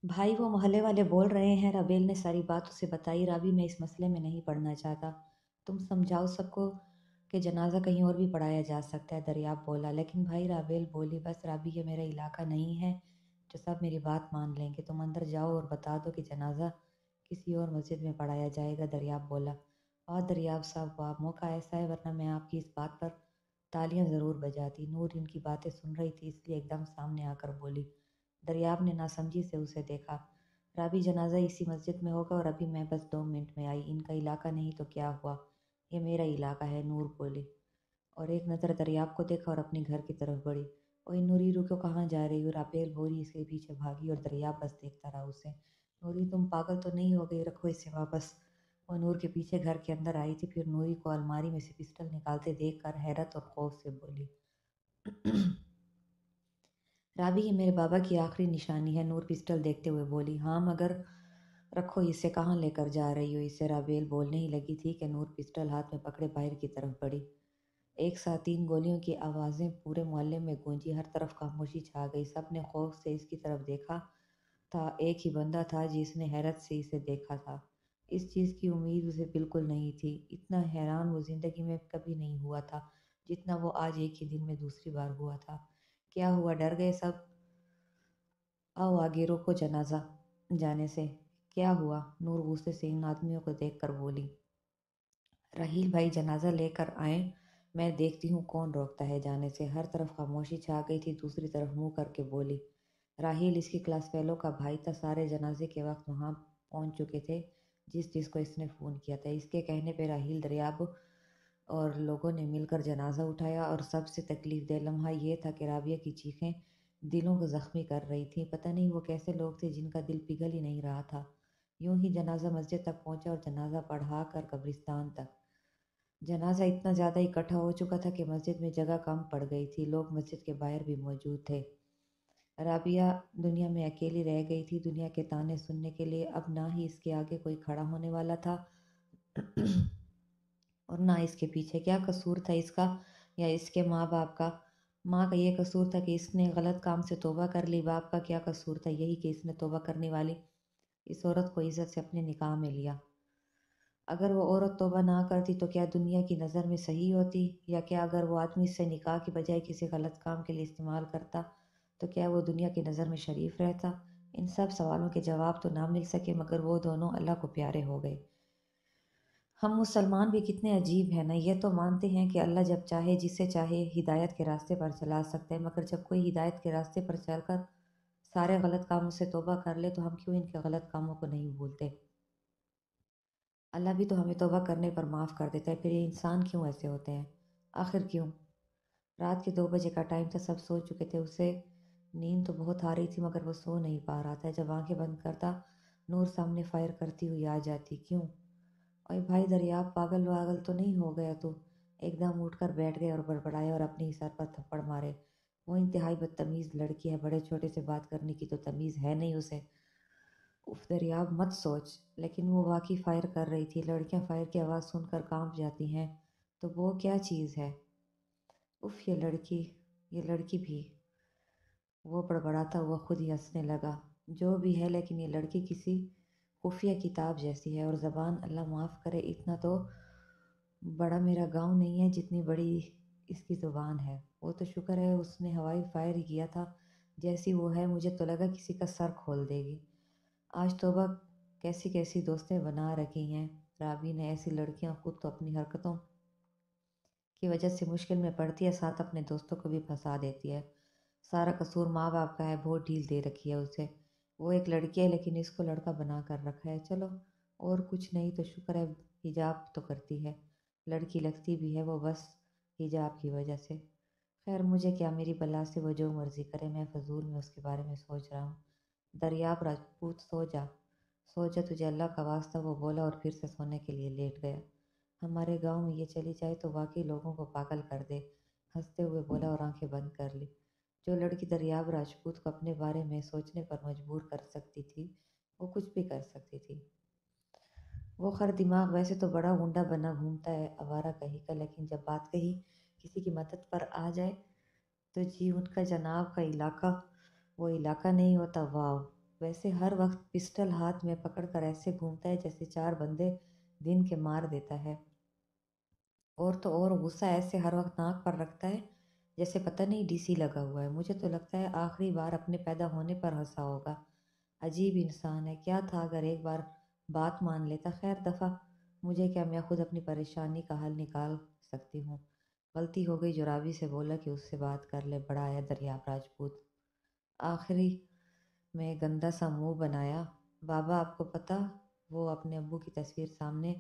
بھائی وہ محلے والے بول رہے ہیں۔ رابیل نے ساری بات اسے بتائی۔ رابی میں اس مسئلے میں نہیں پڑھنا چاہتا، تم سمجھاؤ سب کو کہ جنازہ کہیں اور بھی پڑھایا جا سکتا ہے، دریاب بولا۔ لیکن بھائی، رابیل بولی، بس رابی یہ میرا علاقہ نہیں ہے جو سب میری بات مان لیں گے، تم اندر جاؤ اور بتا دو کہ جنازہ کسی اور مسجد میں پڑھایا جائے گا، دریاب بولا۔ اور دریاب صاحب، واہ، موقع ایسا ہے ورنہ میں آپ کی اس بات پر تالیاں ضرور بجاتی۔ نور ان کی باتیں سن رہی تھی، اس لیے ایک دم سامنے آ کر بولی۔ دریاب نے ناسمجھی سے اسے دیکھا۔ رابی، جنازہ اسی مسجد میں ہوگا اور ابھی میں بس 2 منٹ میں آئی، ان کا علاقہ نہیں تو کیا ہوا، یہ میرا علاقہ ہے، نور بولی، اور ایک نظر دریاب کو دیکھا اور اپنے گھر کی طرف بڑھی۔ اوئے نوری، رکو، کہاں جا رہی ہو؟ رابیل بولی اس کے پیچھے بھاگی اور دریاب بس دیکھتا رہا اسے۔ نوری، تم پاگل تو نہیں ہو گئی؟ رکھو اسے واپس۔ وہ نور کے پیچھے گھر کے اندر آئی تھی، پھر نوری کو الماری میں سے پسٹل نکالتے دیکھ کر حیرت اور خوف سے بولی۔ رابی، یہ میرے بابا کی آخری نشانی ہے، نور پسٹل دیکھتے ہوئے بولی۔ ہاں مگر رکھو اسے، کہاں لے کر جا رہی ہو اسے؟ رابیل بولنے ہی لگی تھی کہ نور پسٹل ہاتھ میں پکڑے باہر کی طرف بڑھی۔ ایک ساتھ 3 گولیوں کی آوازیں پورے محلے میں گونجی، ہر طرف خاموشی چھا گئی، سب نے خوف سے اس کی طرف دیکھا تھا۔ ایک ہی بندہ تھا جس نے حیرت سے اسے دیکھا تھا، اس چیز کی امید اسے بالکل نہیں تھی۔ اتنا حیران وہ زندگی میں کبھی نہیں ہوا تھا جتنا وہ آج ایک ہی دن میں دوسری بار ہوا تھا۔ کیا ہوا؟ ڈر گئے سب؟ آؤ آگے، روکو جنازہ جانے سے۔ کیا ہوا؟ نور غصے سے ان آدمیوں کو دیکھ کر بولی۔ راحیل بھائی جنازہ لے کر آئیں، میں دیکھتی ہوں کون روکتا ہے جانے سے۔ ہر طرف خاموشی چھا گئی تھی، دوسری طرف منہ کر کے بولی۔ راحیل اس کی کلاس فیلو کا بھائی تھا، سارے جنازے کے وقت وہاں پہنچ چکے تھے جس کو اس نے فون کیا تھا۔ اس کے کہنے پہ راحیل، دریاب اور لوگوں نے مل کر جنازہ اٹھایا، اور سب سے تکلیف دہ لمحہ یہ تھا کہ رابعہ کی چیخیں دلوں کو زخمی کر رہی تھیں۔ پتہ نہیں وہ کیسے لوگ تھے جن کا دل پگھل ہی نہیں رہا تھا۔ یوں ہی جنازہ مسجد تک پہنچا اور جنازہ پڑھا کر قبرستان تک۔ جنازہ اتنا زیادہ اکٹھا ہو چکا تھا کہ مسجد میں جگہ کم پڑ گئی تھی، لوگ مسجد کے باہر بھی موجود تھے۔ رابعہ دنیا میں اکیلی رہ گئی تھی، دنیا کے طعنے سننے کے لیے اب نہ ہی اس کے آگے کوئی کھڑا ہونے والا تھا اور نہ اس کے پیچھے۔ کیا قصور تھا اس کا یا اس کے ماں باپ کا؟ ماں کا یہ قصور تھا کہ اس نے غلط کام سے توبہ کر لی، باپ کا کیا قصور تھا؟ یہی کہ اس نے توبہ کرنے والی اس عورت کو عزت سے اپنے نکاح میں لیا۔ اگر وہ عورت توبہ نہ کرتی تو کیا دنیا کی نظر میں صحیح ہوتی؟ یا کیا اگر وہ آدمی سے نکاح کی بجائے کسی غلط کام کے لیے استعمال کرتا تو کیا وہ دنیا کی نظر میں شریف رہتا؟ ان سب سوالوں کے جواب تو نہ مل سکے، مگر وہ دونوں اللہ کو پیارے ہو گئے۔ ہم مسلمان بھی کتنے عجیب ہیں نا، یہ تو مانتے ہیں کہ اللہ جب چاہے جسے چاہے ہدایت کے راستے پر چلا سکتے ہیں، مگر جب کوئی ہدایت کے راستے پر چل کر سارے غلط کاموں سے توبہ کر لے تو ہم کیوں ان کے غلط کاموں کو نہیں بھولتے؟ اللہ بھی تو ہمیں توبہ کرنے پر معاف کر دیتا ہے، پھر یہ انسان کیوں ایسے ہوتے ہیں؟ آخر کیوں؟ رات کے 2 بجے کا ٹائم تھا، سب سو چکے تھے، اسے نیند تو بہت آ رہی تھی مگر وہ سو نہیں پا رہا تھا۔ جب آنکھیں بند کرتا، نور سامنے فائر کرتی ہوئی آ جاتی۔ کیوں؟ اوئے بھائی دریاب، پاگل واگل تو نہیں ہو گیا تو؟ ایک دم اٹھ کر بیٹھ گئے اور بڑبڑائے اور اپنے ہی سر پر تھپڑ مارے۔ وہ انتہائی بدتمیز لڑکی ہے، بڑے چھوٹے سے بات کرنے کی تو تمیز ہے نہیں اسے۔ اف دریاب، مت سوچ۔ لیکن وہ واقعی فائر کر رہی تھی، لڑکیاں فائر کی آواز سن کر کانپ جاتی ہیں، تو وہ کیا چیز ہے؟ اف یہ لڑکی بھی۔ وہ بڑبڑاتا ہوا خود ہی ہنسنے لگا۔ جو بھی ہے، لیکن یہ لڑکی کسی خفیہ کتاب جیسی ہے، اور زبان اللہ معاف کرے، اتنا تو بڑا میرا گاؤں نہیں ہے جتنی بڑی اس کی زبان ہے۔ وہ تو شکر ہے اس نے ہوائی فائر ہی کیا تھا، جیسی وہ ہے مجھے تو لگا کسی کا سر کھول دے گی۔ آج توبہ کیسی کیسی دوستیں بنا رکھی ہیں رابی نے، ایسی لڑکیاں خود تو اپنی حرکتوں کی وجہ سے مشکل میں پڑتی ہے، ساتھ اپنے دوستوں کو بھی پھنسا دیتی ہے۔ سارا قصور ماں باپ کا ہے، بہت ڈھیل دے رکھی ہے اسے۔ وہ ایک لڑکی ہے لیکن اس کو لڑکا بنا کر رکھا ہے۔ چلو اور کچھ نہیں تو شکر ہے حجاب تو کرتی ہے، لڑکی لگتی بھی ہے وہ بس حجاب کی وجہ سے۔ خیر مجھے کیا، میری بلا سے وہ جو مرضی کرے، میں فضول میں اس کے بارے میں سوچ رہا ہوں۔ دریاب راجپوت، سو جا، سو جا، تجھے اللہ کا واسطہ، وہ بولا اور پھر سے سونے کے لیے لیٹ گیا۔ ہمارے گاؤں میں یہ چلی جائے تو واقعی لوگوں کو پاگل کر دے، ہنستے ہوئے بولا اور آنکھیں بند کر لی۔ جو لڑکی دریاب راجپوت کو اپنے بارے میں سوچنے پر مجبور کر سکتی تھی، وہ کچھ بھی کر سکتی تھی۔ وہ خر دماغ ویسے تو بڑا غنڈہ بنا گھومتا ہے آوارہ کہیں کا، لیکن جب بات کہیں کسی کی مدد پر آ جائے تو جی ان کا جناب کا علاقہ وہ علاقہ نہیں ہوتا۔ واو! ویسے ہر وقت پسٹل ہاتھ میں پکڑ کر ایسے گھومتا ہے جیسے 4 بندے دن کے مار دیتا ہے، اور تو اور غصہ ایسے ہر وقت ناک پر رکھتا ہے جیسے پتہ نہیں ڈی سی لگا ہوا ہے۔ مجھے تو لگتا ہے آخری بار اپنے پیدا ہونے پر ہنسا ہوگا۔ عجیب انسان ہے، کیا تھا اگر ایک بار بات مان لیتا۔ خیر دفعہ، مجھے کیا، میں خود اپنی پریشانی کا حل نکال سکتی ہوں۔ غلطی ہو گئی، جو راوی سے بولا کہ اس سے بات کر لے۔ بڑا آیا دریاب راجپوت آخری میں گندا سا منہ بنایا۔ بابا آپ کو پتہ، وہ اپنے ابو کی تصویر سامنے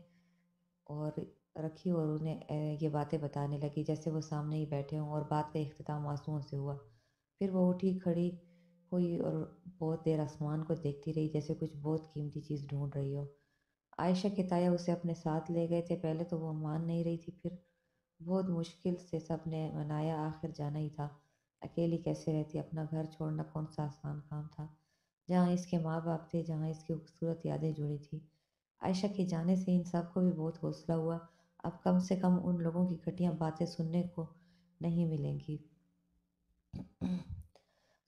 اور رکھی اور انہیں یہ باتیں بتانے لگی جیسے وہ سامنے ہی بیٹھے ہوں، اور بات کا اختتام آنسوؤں سے ہوا۔ پھر وہ اٹھی کھڑی ہوئی اور بہت دیر آسمان کو دیکھتی رہی جیسے کچھ بہت قیمتی چیز ڈھونڈ رہی ہو۔ عائشہ کے تایا اسے اپنے ساتھ لے گئے تھے۔ پہلے تو وہ مان نہیں رہی تھی، پھر بہت مشکل سے سب نے منایا، آخر جانا ہی تھا۔ اکیلی کیسے رہتی، اپنا گھر چھوڑنا کون سا آسان کام تھا، جہاں اس کے ماں باپ تھے، جہاں اس کی خوبصورت یادیں جڑی تھیں۔ عائشہ کے جانے سے ان سب کو بھی بہت حوصلہ ہوا، اب کم سے کم ان لوگوں کی گھٹیا باتیں سننے کو نہیں ملیں گی۔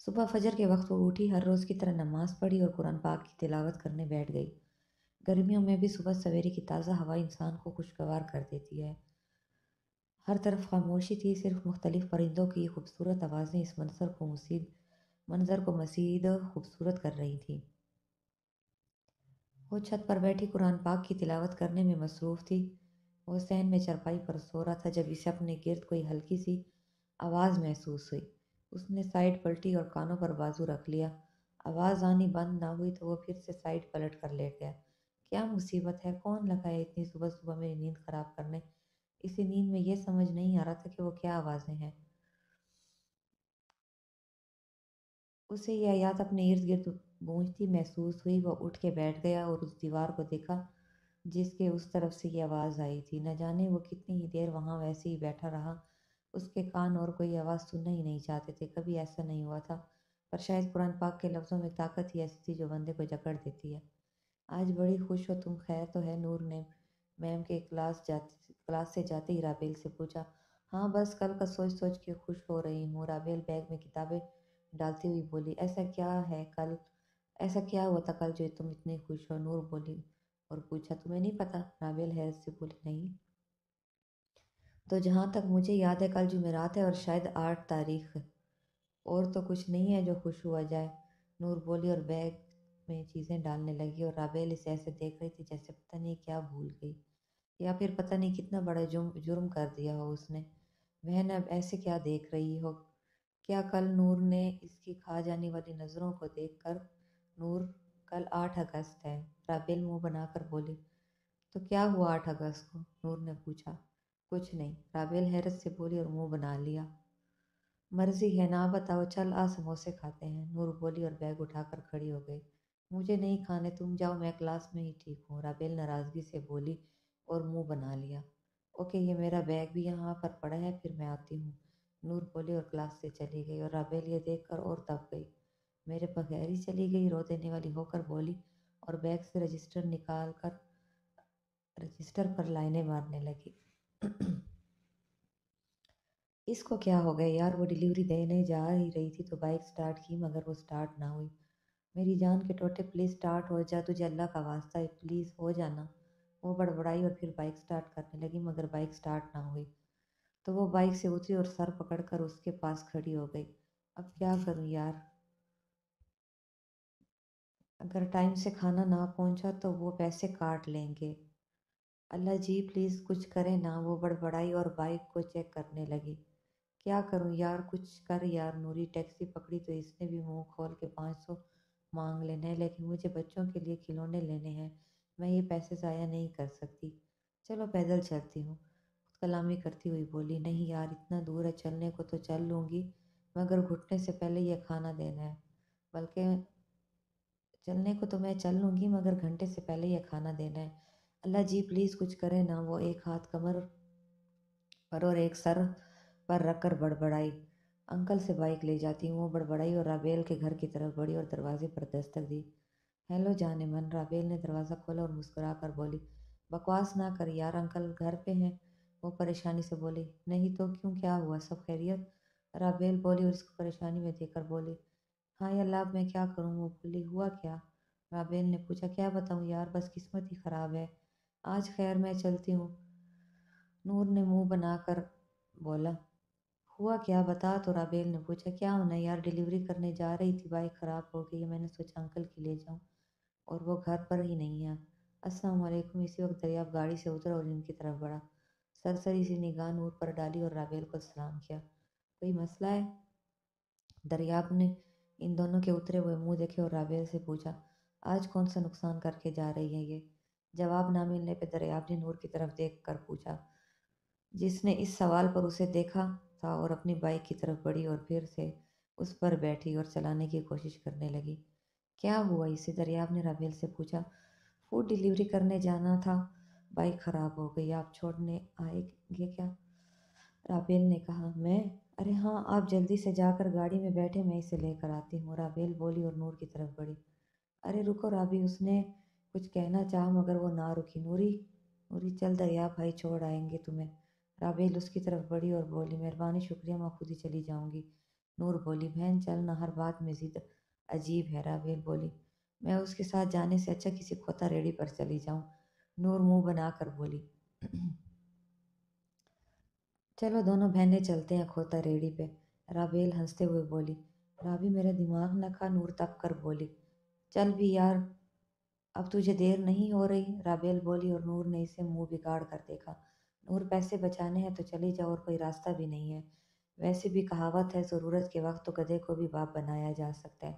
صبح فجر کے وقت وہ اٹھی، ہر روز کی طرح نماز پڑھی اور قرآن پاک کی تلاوت کرنے بیٹھ گئی۔ گرمیوں میں بھی صبح سویرے کی تازہ ہوا انسان کو خوشگوار کر دیتی ہے۔ ہر طرف خاموشی تھی، صرف مختلف پرندوں کی خوبصورت آوازیں اس منظر کو مزید خوبصورت کر رہی تھیں۔ وہ چھت پر بیٹھی قرآن پاک کی تلاوت کرنے میں مصروف تھی۔ وہ صحن میں چرپائی پر سو رہا تھا جب اسے اپنے گرد کوئی ہلکی سی آواز محسوس ہوئی۔ اس نے سائیڈ پلٹی اور کانوں پر بازو رکھ لیا۔ آواز آنی بند نہ ہوئی تو وہ پھر سے سائیڈ پلٹ کر لیٹ گیا۔ کیا مصیبت ہے، کون لگا ہے اتنی صبح صبح میری نیند خراب کرنے؟ اسی نیند میں یہ سمجھ نہیں آ رہا تھا کہ وہ کیا آوازیں ہیں۔ اسے یہ آیات اپنے ارد گرد گونجتی محسوس ہوئی۔ وہ اٹھ کے بیٹھ گیا اور اس دیوار کو دیکھا جس کے اس طرف سے یہ آواز آئی تھی۔ نہ جانے وہ کتنی ہی دیر وہاں ویسے ہی بیٹھا رہا، اس کے کان اور کوئی آواز سننا ہی نہیں چاہتے تھے۔ کبھی ایسا نہیں ہوا تھا، پر شاید قرآن پاک کے لفظوں میں طاقت ہی ایسی تھی جو بندے کو جکڑ دیتی ہے۔ آج بڑی خوش ہو تم، خیر تو ہے؟ نور نے میم کے کلاس سے جاتے ہی رابیل سے پوچھا۔ ہاں بس کل کا سوچ سوچ کے خوش ہو رہی ہوں، رابیل بیگ میں کتابیں ڈالتی ہوئی بولی۔ ایسا کیا ہوا تھا کل جو تم اتنی خوش ہو؟ نور بولی اور پوچھا۔ تمہیں نہیں پتہ؟ رابیل حیرت سے بولی۔ نہیں تو جہاں تک مجھے یاد ہے کل جمعرات ہے اور شاید 8 تاریخ، اور تو کچھ نہیں ہے جو خوش ہوا جائے، نور بولی اور بیگ میں چیزیں ڈالنے لگی، اور رابیل اسے ایسے دیکھ رہی تھی جیسے پتہ نہیں کیا بھول گئی، یا پھر پتہ نہیں کتنا بڑا جرم کر دیا ہو اس نے۔ بہن اب ایسے کیا دیکھ رہی ہو؟ کیا کل؟ نور نے اس کی کھا جانے والی نظروں کو دیکھ کر، نور کل 8 اگست ہے، رابیل منہ بنا کر بولی۔ تو کیا ہوا 8 اگست کو؟ نور نے پوچھا۔ کچھ نہیں، رابیل حیرت سے بولی اور منہ بنا لیا۔ مرضی ہے نہ بتاؤ، چل آ سموسے کھاتے ہیں، نور بولی اور بیگ اٹھا کر کھڑی ہو گئی۔ مجھے نہیں کھانے، تم جاؤ، میں کلاس میں ہی ٹھیک ہوں، رابیل ناراضگی سے بولی اور منہ بنا لیا۔ اوکے، یہ میرا بیگ بھی یہاں پر پڑا ہے، پھر میں آتی ہوں، نور بولی اور کلاس سے چلی گئی، اور رابیل یہ دیکھ کر اور دب گئی۔ میرے بغیر ہی چلی گئی، رو دینے والی ہو کر بولی، اور بیگ سے رجسٹر نکال کر رجسٹر پر لائنیں مارنے لگی۔ اس کو کیا ہو گیا یار؟ وہ ڈیلیوری دینے جا ہی رہی تھی تو بائک سٹارٹ کی مگر وہ سٹارٹ نہ ہوئی۔ میری جان کے ٹوٹے پلیز سٹارٹ ہو جا، تجھے اللہ کا واسطہ ہے پلیز ہو جانا، وہ بڑبڑائی اور پھر بائک سٹارٹ کرنے لگی مگر بائک سٹارٹ نہ ہوئی۔ تو وہ بائک سے اتری اور سر پکڑ کر اس کے پاس کھڑی ہو گئی۔ اب کیا کروں یار؟ اگر ٹائم سے کھانا نہ پہنچا تو وہ پیسے کاٹ لیں گے۔ اللہ جی پلیز کچھ کرے نا، وہ بڑبڑائی اور بائک کو چیک کرنے لگی۔ کیا کروں یار، کچھ کر یار۔ نوری ٹیکسی پکڑی تو اس نے بھی منہ کھول کے 500 مانگ لینے، لیکن مجھے بچوں کے لیے کھلونے لینے ہیں، میں یہ پیسے ضائع نہیں کر سکتی۔ چلو پیدل چلتی ہوں، خود کلامی کرتی ہوئی بولی۔ نہیں یار، اتنا دور ہے، چلنے کو تو چل لوں گی مگر گھٹنے سے پہلے یہ کھانا دینا ہے، بلکہ چلنے کو تو میں چل لوں گی مگر گھنٹے سے پہلے یہ کھانا دینا ہے۔ اللہ جی پلیز کچھ کرے نا، وہ ایک ہاتھ کمر پر اور ایک سر پر رکھ کر بڑبڑائی۔ انکل سے بائک لے جاتی ہوں، وہ بڑبڑائی اور رابیل کے گھر کی طرف بڑھی اور دروازے پر دستک دی۔ ہیلو جان من، رابیل نے دروازہ کھولا اور مسکرا کر بولی۔ بکواس نہ کر یار، انکل گھر پہ ہیں، وہ پریشانی سے بولی۔ نہیں تو کیوں، کیا ہوا، سب خیریت؟ رابیل بولی اور اس کو پریشانی میں دیکھ کر بولی۔ ہائے اللہ اب میں کیا کروں؟ وہ بولی ہوا کیا؟ رابیل نے پوچھا کیا بتاؤں یار، بس قسمت ہی خراب ہے، آج خیر میں چلتی ہوں، نور نے منہ بنا کر بولا۔ ہوا کیا بتا تو، رابیل نے پوچھا۔ کیا ہونا یار، ڈلیوری کرنے جا رہی تھی، بائک خراب ہو گئی ہے، میں نے سوچا انکل کی لے جاؤں اور وہ گھر پر ہی نہیں ہے۔ السلام علیکم۔ اسی وقت دریاب گاڑی سے اترا اور ان کی طرف بڑھا، سرسری سی نگاہ نور پر ڈالی اور رابیل کو سلام کیا۔ کوئی مسئلہ ہے؟ دریاب نے ان دونوں کے اترے ہوئے منہ دیکھے اور رابیل سے پوچھا، آج کون سا نقصان کر کے جا رہی ہے یہ؟ جواب نہ ملنے پہ دریاب نے نور کی طرف دیکھ کر پوچھا، جس نے اس سوال پر اسے دیکھا تھا، اور اپنی بائک کی طرف بڑھی اور پھر سے اس پر بیٹھی اور چلانے کی کوشش کرنے لگی۔ کیا ہوا اسے؟ دریاب نے رابیل سے پوچھا۔ فوڈ ڈیلیوری کرنے جانا تھا، بائک خراب ہو گئی، آپ چھوڑنے آئے گے کیا؟ رابیل نے کہا۔ میں؟ ارے ہاں، آپ جلدی سے جا کر گاڑی میں بیٹھے، میں اسے لے کر آتی ہوں، رابیل بولی اور نور کی طرف بڑھی۔ ارے رکو رابی، اس نے کچھ کہنا چاہا مگر وہ نہ رکی۔ نوری، نوری چل، دریاب بھائی چھوڑ آئیں گے تمہیں۔ رابیل اس کی طرف بڑھی اور بولی، مہربانی شکریہ، میں خود ہی چلی جاؤں گی۔ نور بولی، بہن چلنا، ہر بات میں ضد عجیب ہے۔ رابیل بولی، میں اس کے ساتھ جانے سے اچھا کسی کھوتا ریڑھی پر چلی جاؤں۔ نور منہ بنا کر بولی۔ چلو دونوں بہنیں چلتے ہیں کھوتا ریڑھی پہ، رابیل ہنستے ہوئے بولی۔ رابی میرا دماغ نہ کھا، نور تپ کر بولی۔ چل بھی یار، اب تجھے دیر نہیں ہو رہی؟ رابیل بولی اور نور نے اسے منہ بگاڑ کر دیکھا۔ نور، پیسے بچانے ہیں تو چلی جاؤ، اور کوئی راستہ بھی نہیں ہے، ویسے بھی کہاوت ہے ضرورت کے وقت تو گدھے کو بھی باپ بنایا جا سکتا ہے۔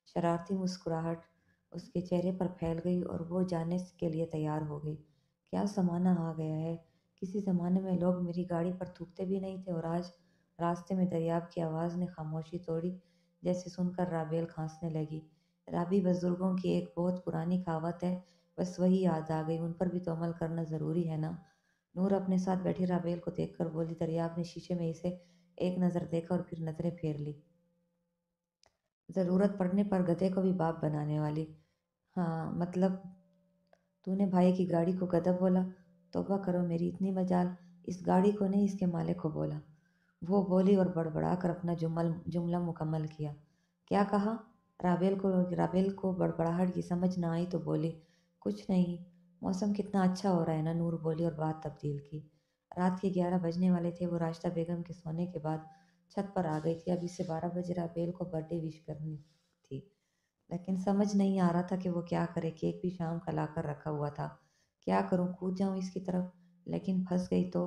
شرارتی مسکراہٹ اس کے چہرے پر پھیل گئی اور وہ جانے کے لیے تیار ہو گئی۔ کیا زمانہ آ گیا ہے، کسی زمانے میں لوگ میری گاڑی پر تھوکتے بھی نہیں تھے، اور آج راستے میں دریاب کی آواز نے خاموشی توڑی، جیسے سن کر رابیل کھانسنے لگی۔ رابی، بزرگوں کی ایک بہت پرانی کہاوت ہے، بس وہی یاد آ گئی، ان پر بھی تو عمل کرنا ضروری ہے نا؟ نور اپنے ساتھ بیٹھی رابیل کو دیکھ کر بولی۔ دریاب نے شیشے میں اسے ایک نظر دیکھا اور پھر نظریں پھیر لی۔ ضرورت پڑنے پر گدھے کو بھی باپ بنانے والی؟ ہاں مطلب تو نے بھائی کی گاڑی کو گدھا بولا؟ توبہ کرو میری اتنی مجال، اس گاڑی کو نہیں، اس کے مالک کو بولا، وہ بولی اور بڑبڑا کر اپنا جملہ مکمل کیا۔ کیا کہا؟ رابیل کو بڑبڑاہٹ کی سمجھ نہ آئی تو بولی، کچھ نہیں، موسم کتنا اچھا ہو رہا ہے نا، نور بولی اور بات تبدیل کی۔ رات کے 11 بجنے والے تھے، وہ راشدہ بیگم کے سونے کے بعد چھت پر آ گئی تھی۔ اب اس سے 12 بجے رابیل کو برتھ ڈے وش کرنی تھی، لیکن سمجھ نہیں آ رہا تھا کہ وہ کیا کرے، کیک بھی شام کا لا کر رکھا ہوا تھا، کیا کروں، کود جاؤں اس کی طرف، لیکن پھنس گئی تو۔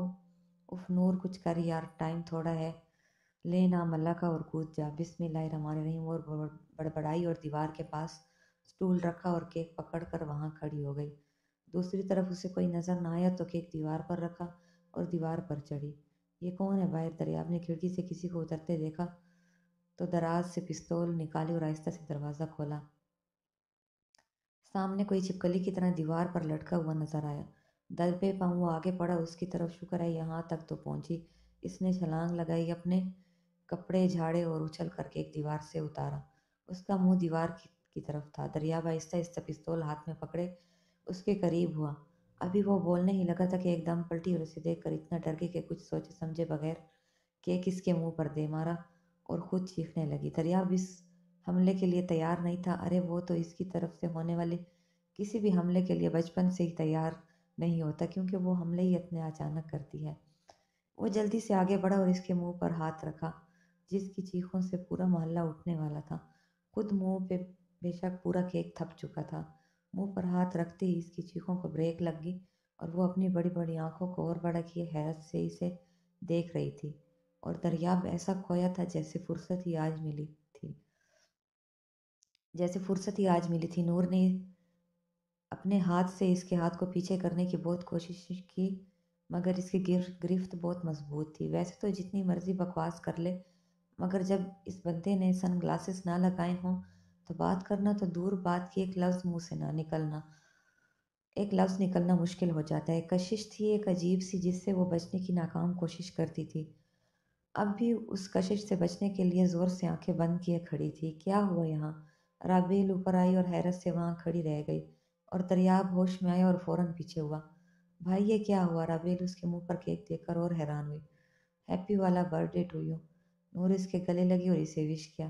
اف نور کچھ کر یار، ٹائم تھوڑا ہے، لے نام اللہ کا اور کود جا، بسم اللہ الرحمن الرحیم، اور بڑبڑائی اور دیوار کے پاس سٹول رکھا اور کیک پکڑ کر وہاں کھڑی ہو گئی۔ دوسری طرف اسے کوئی نظر نہ آیا تو کیک دیوار پر رکھا اور دیوار پر چڑھی۔ یہ کون ہے باہر؟ دریاب نے کھڑکی سے کسی کو اترتے دیکھا تو دراز سے پستول نکالی اور آہستہ سے دروازہ کھولا۔ سامنے کوئی چھپکلی کی طرح دیوار پر لٹکا ہوا نظر آیا۔ دبے پاؤں وہ آگے پڑا، اس کی طرف، شکر ہے یہاں تک تو پہنچی۔ اس نے چھلانگ لگائی، اپنے کپڑے جھاڑے اور اچھل کر کے ایک دیوار سے اتارا۔ اس کا منہ دیوار کی طرف تھا۔ دریاب آہستہ آہستہ پستول ہاتھ میں پکڑے اس کے قریب ہوا۔ ابھی وہ بولنے ہی لگا تھا کہ ایک دم پلٹی اور اسے دیکھ کر اتنا ڈر گئی کہ کچھ سوچے سمجھے بغیر کیک اس کے منہ پر دے مارا اور خود چیخنے لگی۔ دریاب اس حملے کے لیے تیار نہیں تھا۔ ارے وہ تو اس کی طرف سے ہونے والے کسی بھی حملے کے لیے بچپن سے ہی تیار نہیں ہوتا، کیونکہ وہ حملے ہی اتنے اچانک کرتی ہے۔ وہ جلدی سے آگے بڑھا اور اس کے منہ پر ہاتھ رکھا، جس کی چیخوں سے پورا محلہ اٹھنے والا تھا۔ خود منہ پہ بے شک پورا کیک تھپ چکا تھا۔ منہ پر ہاتھ رکھتے ہی اس کی چیخوں کو بریک لگ گئی اور وہ اپنی بڑی بڑی آنکھوں کو اور بڑا کیے حیرت سے اسے دیکھ رہی تھی، اور دریاب ایسا کھویا تھا جیسے فرصت ہی آج ملی تھی۔ نور نے اپنے ہاتھ سے اس کے ہاتھ کو پیچھے کرنے کی بہت کوشش کی، مگر اس کی گرفت بہت مضبوط تھی۔ ویسے تو جتنی مرضی بکواس کر لے، مگر جب اس بندے نے سن گلاسز نہ لگائے ہوں تو بات کرنا تو دور بات کی، ایک لفظ نکلنا مشکل ہو جاتا ہے۔ کشش تھی ایک عجیب سی، جس سے وہ بچنے کی ناکام کوشش کرتی تھی۔ اب بھی اس کشش سے بچنے کے لیے زور سے آنکھیں بند کیے کھڑی تھی۔ کیا ہوا یہاں؟ رابیل اوپر آئی اور حیرت سے وہاں کھڑی رہ گئی، اور دریاب ہوش میں آیا اور فوراً پیچھے ہوا۔ بھائی یہ کیا ہوا؟ رابیل اس کے منہ پر کیک دیکھ کر اور حیران ہوئی۔ ہیپی والا برتھ ڈے ٹو یو، نور اس کے گلے لگی اور اسے وش کیا۔